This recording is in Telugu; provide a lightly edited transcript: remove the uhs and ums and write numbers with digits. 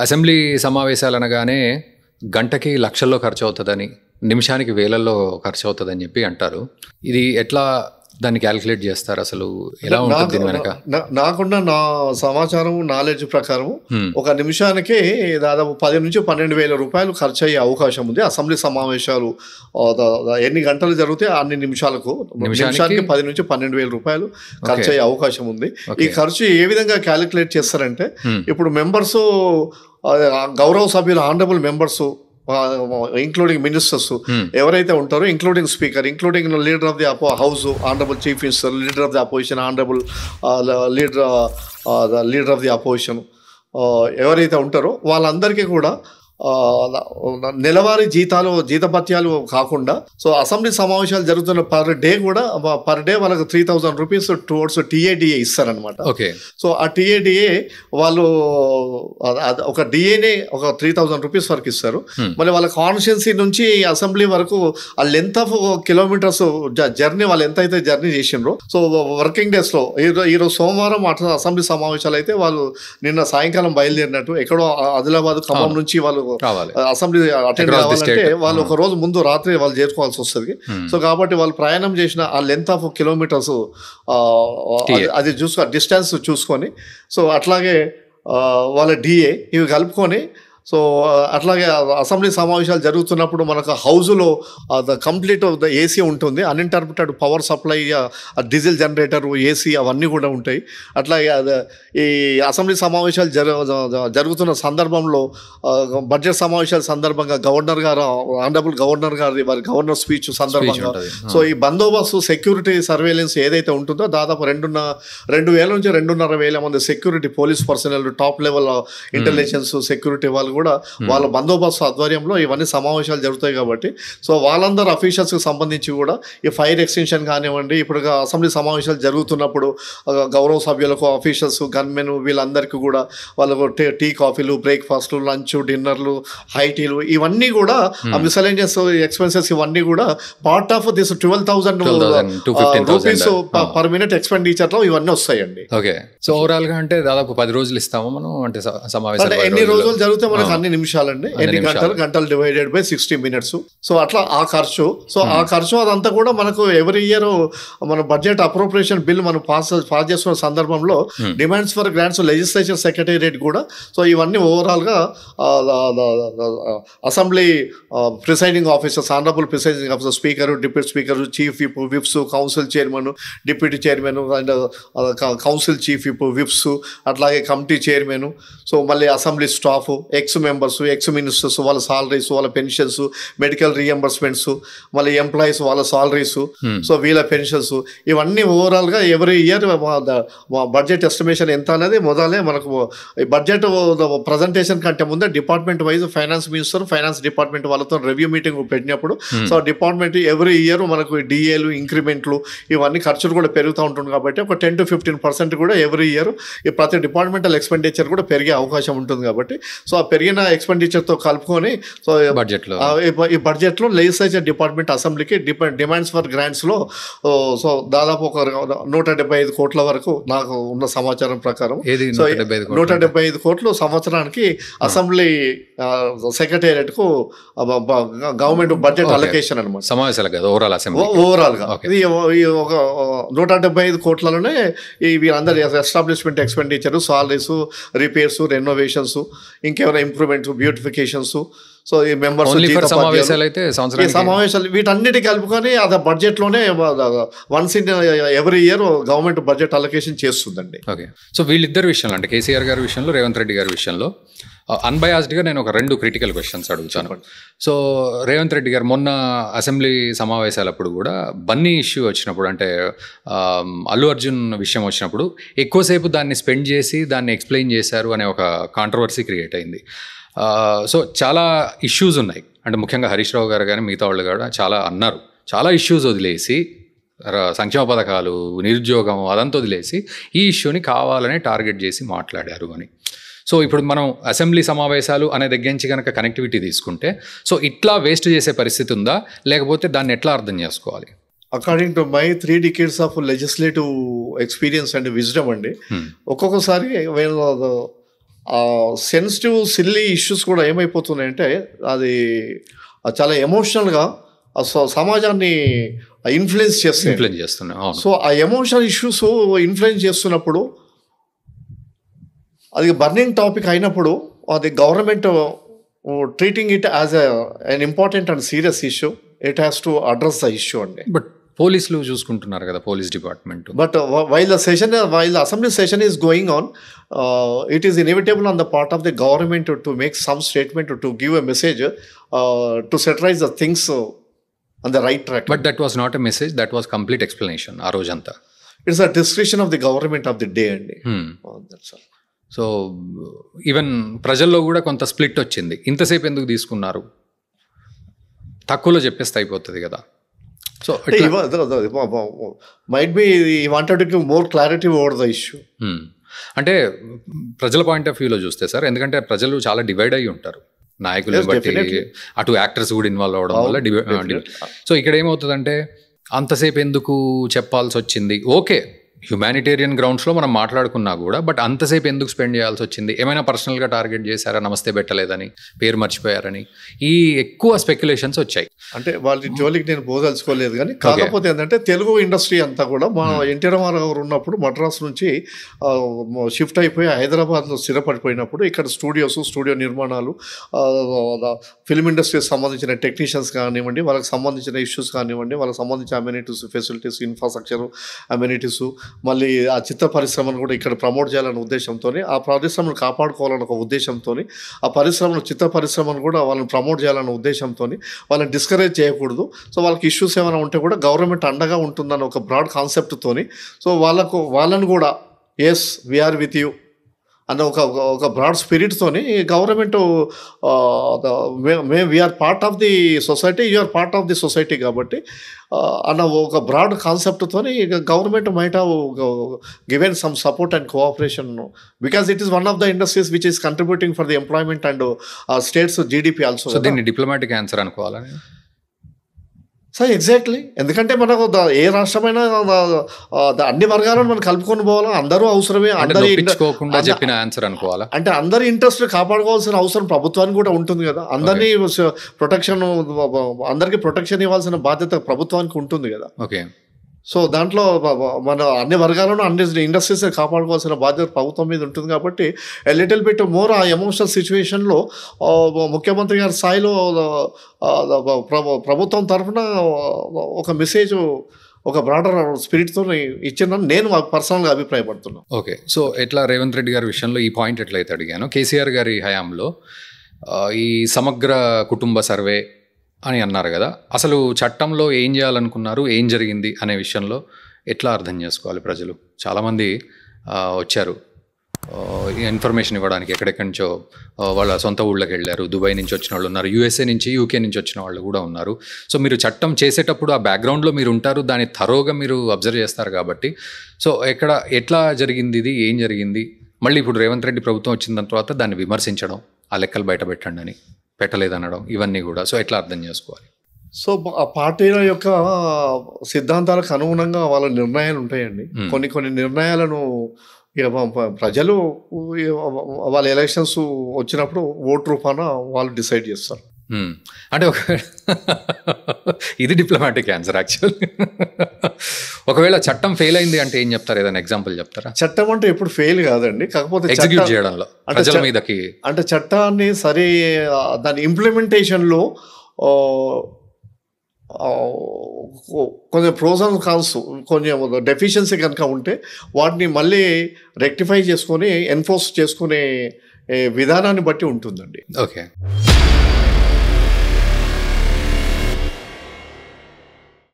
అసెంబ్లీ సమావేశాలు అనగానే గంటకి లక్షల్లో ఖర్చు అవుతుందని, నిమిషానికి వేలల్లో ఖర్చు అవుతుందని చెప్పి అంటారు. ఇది ఎట్లా దాన్ని క్యాలిక్యులేట్ చేస్తారు? అసలు ఎలా ఉంటుంది దీని వెనక? నాకున్న నా సమాచారం నాలెడ్జ్ ప్రకారం ఒక నిమిషానికి దాదాపు 10 నుంచి 12,000 రూపాయలు ఖర్చు అయ్యే అవకాశం ఉంది. అసెంబ్లీ సమావేశాలు ఎన్ని గంటలు జరిగితే అన్ని నిమిషాలకు 10 నుంచి 12,000 రూపాయలు ఖర్చు అయ్యే అవకాశం ఉంది. ఈ ఖర్చు ఏ విధంగా క్యాలిక్యులేట్ చేస్తారంటే, ఇప్పుడు మెంబర్స్, గౌరవ సభ్యులు, ఆనరబుల్ మెంబర్స్, ఇంక్లూడింగ్ మినిస్టర్స్ ఎవరైతే ఉంటారో, including speaker, including leader of the house, honourable chief minister, leader of the opposition, honourable leader of the opposition ఎవరైతే ఉంటారో వాళ్ళందరికీ కూడా నెలవారీ జీతభత్యాలు కాకుండా, సో అసెంబ్లీ సమావేశాలు జరుగుతున్న పర్ డే వాళ్ళకి 3,000 రూపీస్ టువర్డ్స్ టీఏడిఏ ఇస్తారనమాట. సో ఆ టీఏడిఏ వాళ్ళు ఒక డిఏనే ఒక 3,000 రూపీస్ వరకు ఇస్తారు. మళ్ళీ వాళ్ళ కాన్స్టిట్యున్సీ నుంచి అసెంబ్లీ వరకు ఆ లెంత్ ఆఫ్ కిలోమీటర్స్ జర్నీ వాళ్ళు ఎంత అయితే జర్నీ చేసిండ్రో, సో వర్కింగ్ డేస్లో ఈరోజు సోమవారం అసెంబ్లీ సమావేశాలు అయితే వాళ్ళు నిన్న సాయంకాలం బయలుదేరినట్టు ఎక్కడో ఆదిలాబాద్, ఖమ్మం నుంచి వాళ్ళు అసెంబ్లీ అటెండ్ కావాలంటే వాళ్ళు ఒక రోజు ముందు రాత్రి వాళ్ళు చేరుకోవాల్సి వస్తుంది. సో కాబట్టి వాళ్ళు ప్రయాణం చేసిన ఆ లెంత్ ఆఫ్ కిలోమీటర్స్ అది డిస్టెన్స్ చూసుకొని, సో అట్లాగే వాళ్ళ డిఏ ఇవి కలుపుకొని, సో అట్లాగే అసెంబ్లీ సమావేశాలు జరుగుతున్నప్పుడు మనకు హౌస్లో కంప్లీట్ ఏసీ ఉంటుంది, uninterrupted power supply, diesel generator, AC అవన్నీ కూడా ఉంటాయి. అట్లాగే ఈ అసెంబ్లీ సమావేశాలు జరుగుతున్న సందర్భంలో, బడ్జెట్ సమావేశాల సందర్భంగా గవర్నర్ గారు, ఆనరబుల్ గవర్నర్ గారి వారి గవర్నర్ స్పీచ్ సందర్భంగా, సో ఈ బందోబస్తు, సెక్యూరిటీ సర్వేలెన్స్ ఏదైతే ఉంటుందో దాదాపు 2,000 నుంచి 2,500 మంది security police personnel, top level intelligence security వాళ్ళు కూడా వాళ్ళ బందోబస్తు ఆధ్వర్యంలో ఇవన్నీ సమావేశాలు జరుగుతాయి. కాబట్టి సో వాళ్ళందరూ అఫీషియల్స్కి సంబంధించి కూడా ఈ ఫైర్ ఎక్స్టెన్షన్ కానివ్వండి, ఇప్పుడు అసెంబ్లీ సమావేశాలు జరుగుతున్నప్పుడు గౌరవ సభ్యులకు, అఫీషియల్స్, గన్మెన్ వీళ్ళందరికీ కూడా వాళ్ళకు టీ, కాఫీలు, బ్రేక్ఫాస్ట్లు, లంచ్, డిన్నర్లు, హైటీలు ఇవన్నీ కూడా మిసలేనియస్ ఎక్స్పెన్సెస్ ఇవన్నీ కూడా part of this 12,000 rupees per minute ఎక్స్పెండిచర్లో ఇవన్నీ వస్తాయండి. ఓకే. సో ఓవరాల్ గా అంటే దాదాపు 10 రోజులు ఇస్తాము మనం, అంటే సమావేశాలు ఎన్ని రోజులు జరిగితే మనకు అన్ని నిమిషాలండి, ఎన్ని గంటలు డివైడెడ్ బై 60 minutes. సో అట్లా ఆ ఖర్చు, సో ఆ ఖర్చు అదంతా కూడా మనకు ఎవ్రీ ఇయర్ మన బడ్జెట్ అప్రోప్రియేషన్ బిల్ మనం పాస్ చేస్తున్న సందర్భంలో demands for grants legislature secretariat కూడా, సో ఇవన్నీ ఓవరాల్ గా assembly presiding officers, honourable presiding officer, speaker, deputy speaker, chief whip, whips, council chairman, deputy chairman and council chief whip, whips, అట్లాగే కమిటీ చైర్మన్, సో మళ్ళీ assembly staff, X members, X ministers, వాళ్ళ సాలరీస్, వాళ్ళ పెన్షన్స్, మెడికల్ రీఎంబర్స్మెంట్స్, మళ్ళీ ఎంప్లాయీస్ వాళ్ళ సాలరీస్, సో వీళ్ళ పెన్షన్స్, ఇవన్నీ ఓవరాల్గా ఎవ్రీ ఇయర్ బడ్జెట్ ఎస్టిమేషన్ ఎంత అనేది మొదలే మనకు బడ్జెట్ ప్రజెంటేషన్ కంటే ముందే department wise finance minister, finance department వాళ్ళతో రివ్యూ మీటింగ్ పెట్టినప్పుడు, సో డిపార్ట్మెంట్ ఎవ్రీ ఇయర్ మనకు డిఏలు, ఇంక్రిమెంట్లు ఇవన్నీ ఖర్చులు కూడా పెరుగుతూ ఉంటుంది. కాబట్టి ఒక 10 to 15% కూడా ఎవ్రీ ఇయర్ ఈ ప్రతి డిపార్ట్మెంటల్ ఎక్స్పెండిచర్ కూడా పెరిగే అవకాశం ఉంటుంది. కాబట్టి సో ఆ పెరిగిన ఎక్స్పెండిచర్తో కలుపుకొని, సో ఈ బడ్జెట్లో లెజిస్లేచర్ డిపార్ట్మెంట్ అసెంబ్లీకి డిమాండ్స్ ఫర్ గ్రాంట్స్లో సో దాదాపు ఒక 175 కోట్ల వరకు నాకు ఉన్న సమాచారం ప్రకారం, సో 175 కోట్లు సంవత్సరానికి అసెంబ్లీ సెక్రటేరియట్కు గవర్నమెంట్ బడ్జెట్ అలొకేషన్ అనమాట. ఓవరాల్ గా ఇది ఒక 175 కోట్లలోనే వీళ్ళందరూ establishment expenditure, salaries, repairs, renovations, ఇంకేమైనా ఇంప్రూవ్మెంట్స్, బ్యూటిఫికేషన్స్, సో ఈ మెంబర్స్ సమావేశాలు వీటన్నిటి కలుపుకొని అది బడ్జెట్లోనే once in every year government budget allocation చేస్తుందండి. ఓకే. సో వీళ్ళిద్దరు విషయంలో, అంటే కేసీఆర్ గారి విషయంలో, రేవంత్ రెడ్డి గారి విషయంలో అన్బయాస్డ్గా నేను ఒక 2 క్రిటికల్ క్వశ్చన్స్ అడుగుతాను. సో రేవంత్ రెడ్డి గారు మొన్న అసెంబ్లీ సమావేశాలప్పుడు కూడా బన్నీ ఇష్యూ వచ్చినప్పుడు, అంటే అల్లు అర్జున్ విషయం వచ్చినప్పుడు ఎక్కువసేపు దాన్ని స్పెండ్ చేసి దాన్ని ఎక్స్ప్లెయిన్ చేశారు అనే ఒక కాంట్రవర్సీ క్రియేట్ అయింది. సో చాలా ఇష్యూస్ ఉన్నాయి, అంటే ముఖ్యంగా హరీష్ రావు గారు కానీ మిగతా వాళ్ళు కూడా చాలా అన్నారు. చాలా ఇష్యూస్ వదిలేసి, సంక్షేమ పథకాలు, నిరుద్యోగం అదంతా వదిలేసి ఈ ఇష్యూని కావాలనే టార్గెట్ చేసి మాట్లాడారు అని. సో ఇప్పుడు మనం అసెంబ్లీ సమావేశాలు అనే దగ్గర నుంచి కనుక కనెక్టివిటీ తీసుకుంటే, సో ఇట్లా వేస్ట్ చేసే పరిస్థితి ఉందా, లేకపోతే దాన్ని ఎట్లా అర్థం చేసుకోవాలి? According to my 3 decades of legislative experience and wisdom అండి, ఒక్కొక్కసారి సెన్సిటివ్ సిల్లీ ఇష్యూస్ కూడా ఏమైపోతున్నాయంటే అది చాలా ఎమోషనల్గా సమాజాన్ని ఇన్ఫ్లుయెన్స్ చేస్తున్నాయి. సో ఆ ఎమోషనల్ ఇష్యూస్ ఇన్ఫ్లుయెన్స్ చేస్తున్నప్పుడు అది బర్నింగ్ టాపిక్ అయినప్పుడు అది government treating it as an important and serious issue, it has to address the issue అండి. బట్ పోలీసులు చూసుకుంటున్నారు కదా, police department. But while the assembly session is going on, it is inevitable on the part of the government to make some statement, to give a message, to satirize the things on the right track. But that was not a message, that was complete explanation ఆ రోజంతా. It's a discretion of the government of the day అండి. That's all. సో ఈవెన్ ప్రజల్లో కూడా కొంత స్ప్లిట్ వచ్చింది. ఇంతసేపు ఎందుకు తీసుకున్నారు, తక్కువలో చెప్పేస్తే అయిపోతుంది కదా. So might be wanted to give more clarity over the issue. అంటే ప్రజల పాయింట్ ఆఫ్ వ్యూలో చూస్తే సార్, ఎందుకంటే ప్రజలు చాలా డివైడ్ అయ్యి ఉంటారు, నాయకులను బట్టి అటు యాక్టర్స్ కూడా ఇన్వాల్వ్ అవ్వడం వల్ల డివైడ్. సో ఇక్కడ ఏమవుతుందంటే అంతసేపు ఎందుకు చెప్పాల్సి వచ్చింది, ఓకే హ్యుమానిటేరియన్ గ్రౌండ్స్లో మనం మాట్లాడుకున్నా కూడా, బట్ అంతసేపు ఎందుకు స్పెండ్ చేయాల్సి వచ్చింది, ఏమైనా పర్సనల్గా టార్గెట్ చేశారా, నమస్తే పెట్టలేదని, పేరు మర్చిపోయారని, ఈ ఎక్కువ స్పెక్యులేషన్స్ వచ్చాయి. అంటే వాళ్ళ జోలికి నేను పోదలుచుకోలేదు, కానీ కాకపోతే ఏంటంటే తెలుగు ఇండస్ట్రీ అంతా కూడా మా ఎన్టీ రామారావు గారు ఉన్నప్పుడు మద్రాస్ నుంచి షిఫ్ట్ అయిపోయి హైదరాబాద్లో స్థిరపడిపోయినప్పుడు ఇక్కడ స్టూడియో నిర్మాణాలు, ఫిల్మ్ ఇండస్ట్రీకి సంబంధించిన టెక్నీషియన్స్ కానివ్వండి, వాళ్ళకి సంబంధించిన ఇష్యూస్ కానివ్వండి, వాళ్ళకి సంబంధించిన అమ్యూనిటీస్, ఫెసిలిటీస్, ఇన్ఫ్రాస్ట్రక్చర్, అమ్యూనిటీస్, మళ్ళీ ఆ చిత్ర పరిశ్రమను కూడా ఇక్కడ ప్రమోట్ చేయాలనే ఉద్దేశంతో, ఆ పరిశ్రమను కాపాడుకోవాలన్న ఒక ఉద్దేశంతో, ఆ పరిశ్రమను చిత్ర పరిశ్రమను కూడా వాళ్ళని ప్రమోట్ చేయాలన్న ఉద్దేశంతో, వాళ్ళని డిస్కరేజ్ చేయకూడదు. సో వాళ్ళకి ఇష్యూస్ ఏమైనా ఉంటే కూడా గవర్నమెంట్ అండగా ఉంటుందన్న ఒక బ్రాడ్ కాన్సెప్ట్తోని, సో వాళ్ళని కూడా ఎస్ వీఆర్ విత్ యూ అన్న ఒక బ్రాడ్ స్పిరిట్తోని government we are part of the society, you are part of the society కాబట్టి అన్న ఒక బ్రాడ్ కాన్సెప్ట్తోని government might have given some support and cooperation, because it is one of the industries which is contributing for the employment and state's GDP also. So దీన్ని డిప్లొమాటిక్ ఆన్సర్ అనుకోవాలని సార్. ఎగ్జాక్ట్లీ, ఎందుకంటే మనకు ఏ రాష్ట్రమైనా అన్ని వర్గాలను మనం కలుపుకొని పోవాలా, అందరూ అవసరమే, చెప్పిన ఆన్సర్ అనుకోవాలా. అంటే అందరి ఇంట్రెస్ట్ కాపాడుకోవాల్సిన అవసరం ప్రభుత్వానికి కూడా ఉంటుంది కదా, అందరినీ అందరికీ ప్రొటెక్షన్ ఇవ్వాల్సిన బాధ్యత ప్రభుత్వానికి ఉంటుంది కదా. ఓకే, సో దాంట్లో మన అన్ని వర్గాలను అన్ని ఇండస్ట్రీస్ కాపాడుకోవాల్సిన బాధ్యత ప్రభుత్వం మీద ఉంటుంది కాబట్టి లిటిల్ బిట్ మోర్ ఆ ఎమోషనల్ సిచ్యువేషన్లో ముఖ్యమంత్రి గారి స్థాయిలో ప్రభుత్వం తరఫున ఒక మెసేజ్, ఒక బ్రాడర్ స్పిరిట్తో ఇచ్చిందని నేను పర్సనల్గా అభిప్రాయపడుతున్నాను. ఓకే, సో ఎట్లా రేవంత్ రెడ్డి గారి విషయంలో ఈ పాయింట్ ఎట్లయితే అడిగాను, కేసీఆర్ గారి హయాంలో ఈ సమగ్ర కుటుంబ సర్వే అని అన్నారు కదా, అసలు చట్టంలో ఏం చేయాలనుకున్నారు, ఏం జరిగింది అనే విషయంలో ఎట్లా అర్థం చేసుకోవాలి ప్రజలు? చాలామంది వచ్చారు ఇన్ఫర్మేషన్ ఇవ్వడానికి, ఎక్కడెక్కడి నుంచో వాళ్ళ సొంత ఊళ్ళకి వెళ్ళారు, దుబాయ్ నుంచి వచ్చిన వాళ్ళు ఉన్నారు, యూఎస్ఏ నుంచి, యూకే నుంచి వచ్చిన వాళ్ళు కూడా ఉన్నారు. సో మీరు చట్టం చేసేటప్పుడు ఆ బ్యాక్గ్రౌండ్లో మీరు ఉంటారు, దాన్ని థరోగా మీరు అబ్జర్వ్ చేస్తారు కాబట్టి, సో ఎట్లా జరిగింది, ఇది ఏం జరిగింది, మళ్ళీ ఇప్పుడు రేవంత్ రెడ్డి ప్రభుత్వం వచ్చిన తర్వాత దాన్ని విమర్శించడం, ఆ లెక్కలు బయట పెట్టండి అని, పెట్టలేదనడం, ఇవన్నీ కూడా సో ఎట్లా అర్థం చేసుకోవాలి? సో ఆ పార్టీల యొక్క సిద్ధాంతాలకు అనుగుణంగా వాళ్ళ నిర్ణయాలు ఉంటాయండి. కొన్ని నిర్ణయాలను ప్రజలు వాళ్ళ ఎలక్షన్స్ వచ్చినప్పుడు ఓటు రూపాన వాళ్ళు డిసైడ్ చేస్తారు. అంటే ఇది డిప్లొమాటిక్ ఆన్సర్ యాక్చువల్లీ. ఒకవేళ చట్టం ఫెయిల్ అయింది అంటే ఏం చెప్తారు, ఏదైనా ఎగ్జాంపుల్ చెప్తారా? చట్టం అంటే ఎప్పుడు ఫెయిల్ కాదండి, కాకపోతే ఎగ్జిక్యూట్ చేయడంలో ప్రజల మీదకి, అంటే చట్టాన్ని సరే దాని ఇంప్లిమెంటేషన్లో కొంచెం ప్రోస్ అండ్ కాన్స్, కొంచెం డెఫిషియన్సీ కనుక ఉంటే వాటిని మళ్ళీ రెక్టిఫై చేసుకొని ఎన్ఫోర్స్ చేసుకునే విధానాన్ని బట్టి ఉంటుందండి. ఓకే.